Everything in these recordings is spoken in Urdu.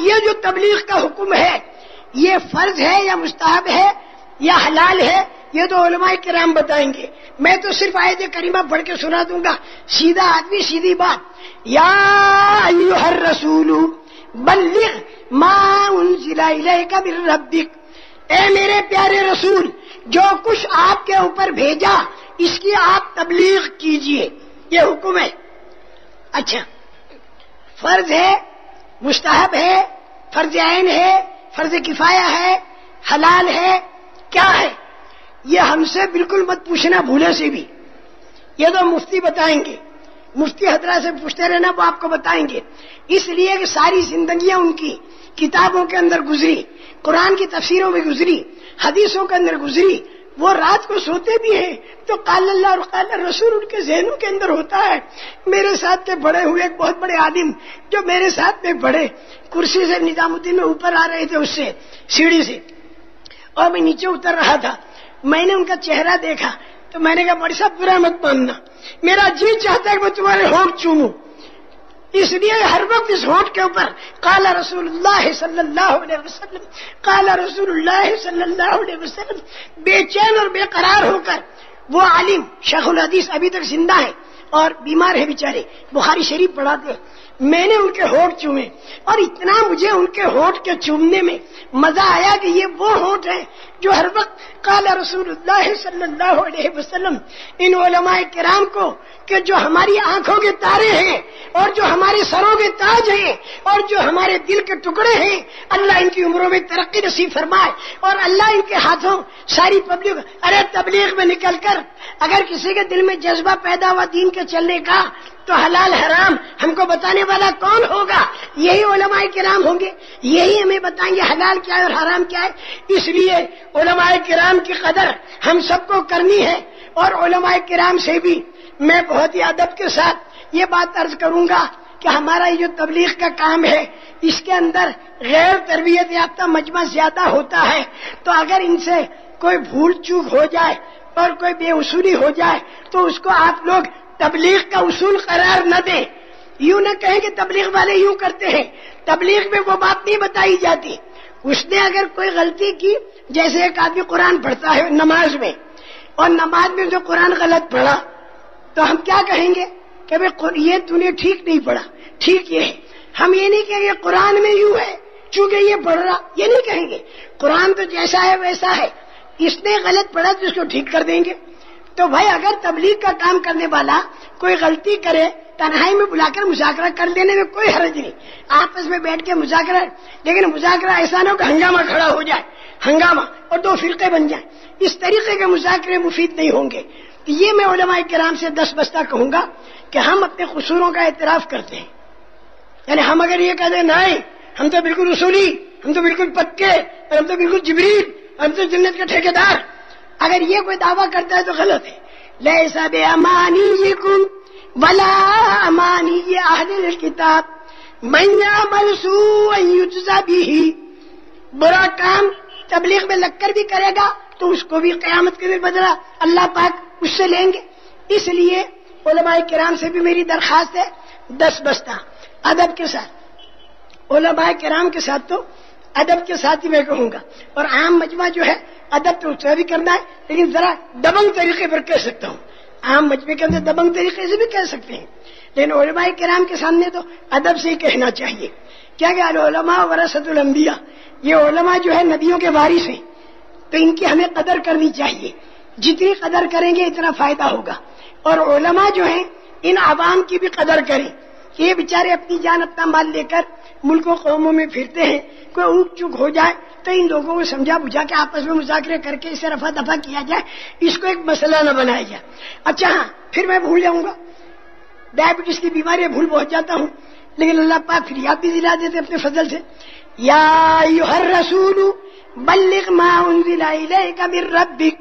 یہ جو تبلیغ کا حکم ہے یہ فرض ہے یا مستحب ہے یا حلال ہے، یہ تو علماء کرام بتائیں گے. میں تو صرف آیت کریمہ پڑھ کے سنا دوں گا. سیدھا آدمی سیدھی بات. یا ایھا الرسول بلغ ما انزل الیک من ربک، اے میرے پیارے رسول جو کچھ آپ کے اوپر بھیجا اس کی آپ تبلیغ کیجئے. یہ حکم ہے. اچھا، فرض ہے، مستحب ہے، فرض عین ہے، فرض کفایہ ہے، حلال ہے، کیا ہے؟ یہ ہم سے بالکل مت پوچھنا بھولے سے بھی. یہ تو مفتی بتائیں گے. مفتی حضرات سے پوچھتے رہنا، وہ آپ کو بتائیں گے. اس لیے کہ ساری زندگیاں ان کی کتابوں کے اندر گزری، قرآن کی تفسیروں میں گزری، حدیثوں کے اندر گزری. وہ رات کو سوتے بھی ہیں تو قال اللہ اور قال رسول ان کے ذہنوں کے اندر ہوتا ہے. میرے ساتھ کے بڑے ہوئے ایک بہت بڑے عالم جو میرے ساتھ میں بڑے کرسی سے نظام الدین میں اوپر آ رہے تھے، اس سے سیڑھی سے، اور میں نیچے اتر رہا تھا. میں نے ان کا چہرہ دیکھا تو میں نے کہا بڑی صاحب برا مت ماننا، میرا جی چاہتا ہے کہ میں تمہارے ہونٹ چوموں. اس لیے ہر وقت اس ہونٹ کے اوپر قال رسول اللہ صلی اللہ علیہ وسلم، قال رسول اللہ صلی اللہ علیہ وسلم، بے چین اور بے قرار ہو کر. وہ عالم شیخ الحدیث ابھی تک زندہ ہے اور بیمار ہے بیچارے، بخاری شریف پڑھاتے. میں نے ان کے ہونٹ چومے اور اتنا مجھے ان کے ہونٹ کے چومنے میں مزہ آیا کہ یہ وہ ہونٹ ہیں جو ہر وقت قال رسول اللہ صلی اللہ علیہ وسلم. ان علماء کرام کو کہ جو ہماری آنکھوں کے تارے ہیں اور جو ہمارے سروں کے تاج ہیں اور جو ہمارے دل کے ٹکڑے ہیں، اللہ ان کی عمروں میں ترقی نصیب فرمائے اور اللہ ان کے ہاتھوں ساری پبلک. ارے تبلیغ میں نکل کر اگر کسی کے دل میں جذبہ پیدا ہوا دین کے چلنے کا تو حلال حرام ہم کو بتانے والا کون ہوگا؟ یہی علماء کرام ہوں گے. یہی ہمیں بتائیں گے حلال کیا ہے اور حرام کیا ہے. اس لیے علماء کرام کی قدر ہم سب کو کرنی ہے. اور علماء کرام سے بھی میں بہت ہی ادب کے ساتھ یہ بات عرض کروں گا کہ ہمارا یہ جو تبلیغ کا کام ہے اس کے اندر غیر تربیت یافتہ مجمع زیادہ ہوتا ہے. تو اگر ان سے کوئی بھول چوک ہو جائے اور کوئی بے اصولی ہو جائے تو اس کو آپ لوگ تبلیغ کا اصول قرار نہ دیں. یوں نہ کہیں کہ تبلیغ والے یوں کرتے ہیں. تبلیغ میں وہ بات نہیں بتائی جاتی. اس نے اگر کوئی غلطی کی، جیسے ایک آدمی قرآن پڑھتا ہے نماز میں اور نماز میں جو قرآن غلط پڑھا تو ہم کیا کہیں گے کہ بھائی یہ تو نے ٹھیک نہیں پڑھا، ٹھیک یہ ہے. ہم یہ نہیں کہیں گے قرآن میں یوں ہے چونکہ یہ پڑھ رہا، یہ نہیں کہیں گے. قرآن تو جیسا ہے ویسا ہے، اس نے غلط پڑھا تو اس کو ٹھیک کر دیں گے. تو بھائی اگر تبلیغ کا کام کرنے والا کوئی غلطی کرے تنہائی میں بلا کر مذاکرہ کر لینے میں کوئی حرج نہیں، آپس میں بیٹھ کے مذاکرہ. لیکن مذاکرہ ایسا نہ ہو کہ ہنگامہ کھڑا ہو جائے، ہنگامہ اور دو فرقے بن جائیں. اس طریقے کے مذاکرے مفید نہیں ہوں گے. تو یہ میں علماء کرام سے دس بستہ کہوں گا کہ ہم اپنے قصوروں کا اعتراف کرتے ہیں. یعنی ہم اگر یہ کہتے ہیں نہیں ہم تو بالکل اصولی، ہم تو بالکل پکے، ہم تو بالکل جبریل، ہم تو جنت کے ٹھیکیدار، اگر یہ کوئی دعویٰ کرتا ہے تو غلط ہے. لیس بامانیکم ولا امانی اہل الکتاب من یعمل سوءا یجزا بہ. برا کام تبلیغ میں لگ کر بھی کرے گا تو اس کو بھی قیامت کے دن بدلہ اللہ پاک اس سے لیں گے. اس لیے علماء کرام سے بھی میری درخواست ہے دس بستہ ادب کے ساتھ. علماء کرام کے ساتھ تو ادب کے ساتھ ہی میں کہوں گا. اور عام مجمع جو ہے ادب تو اس سے بھی کرنا ہے، لیکن ذرا دبنگ طریقے پر کہہ سکتا ہوں. عام مجمع کے اندر دبنگ طریقے سے بھی کہہ سکتے ہیں، لیکن علماء کرام کے سامنے تو ادب سے ہی کہنا چاہیے. کیا کہ العلماء ورثۃ الانبیاء، یہ علماء جو ہے نبیوں کے وارث ہیں، تو ان کی ہمیں قدر کرنی چاہیے. جتنی قدر کریں گے اتنا فائدہ ہوگا. اور علماء جو ہیں ان عوام کی بھی قدر کریں. یہ بیچارے اپنی جان اپنا مال لے کر ملکوں قوموں میں پھرتے ہیں، کوئی اونٹ چوک ہو جائے تو ان لوگوں کو سمجھا بجھا کے آپس میں مذاکرے کر کے اسے رفع دفع کیا جائے، اس کو ایک مسئلہ نہ بنایا جائے. اچھا ہاں، پھر میں بھول جاؤں گا، ڈائبٹیز کی بیماری بھول پہنچ جاتا ہوں، لیکن اللہ پاک پھر یاد بھی دلا دیتے اپنے فضل سے. یا ایھا الرسول بلغ ما انزل الیک من ربک،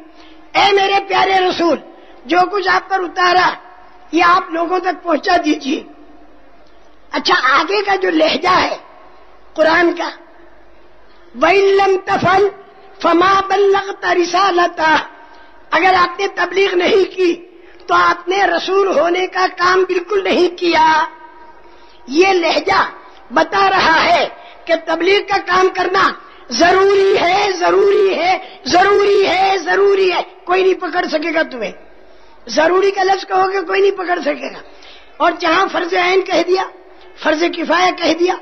اے میرے پیارے رسول جو کچھ آپ پر اتارا یہ آپ لوگوں تک پہنچا دیجیے. اچھا آگے کا جو لہجہ ہے قرآن کا، وَإِن لَّمْ تَفْعَلْ فَمَا بَلَّغْتَ رِسَالَتَهُ، اگر آپ نے تبلیغ نہیں کی تو آپ نے رسول ہونے کا کام بالکل نہیں کیا. یہ لہجہ بتا رہا ہے کہ تبلیغ کا کام کرنا ضروری ہے، ضروری ہے، ضروری ہے، ضروری ہے، کوئی نہیں پکڑ سکے گا تمہیں. ضروری کا لفظ کہو گے کوئی نہیں پکڑ سکے گا. اور جہاں فرض عین کہہ دیا، فرض کفایہ کہہ دیا،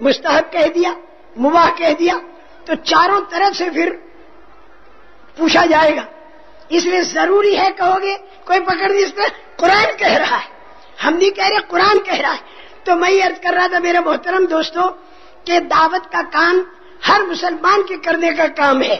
مستحب کہہ دیا، مباح کہہ دیا، تو چاروں طرف سے پھر پوچھا جائے گا. اس لیے ضروری ہے کہو گے کوئی پکڑ نہیں سکتا. قرآن کہہ رہا ہے، ہم نہیں کہہ رہے، قرآن کہہ رہا ہے. تو میں یہ عرض کر رہا تھا میرے محترم دوستوں کہ دعوت کا کام ہر مسلمان کے کرنے کا کام ہے.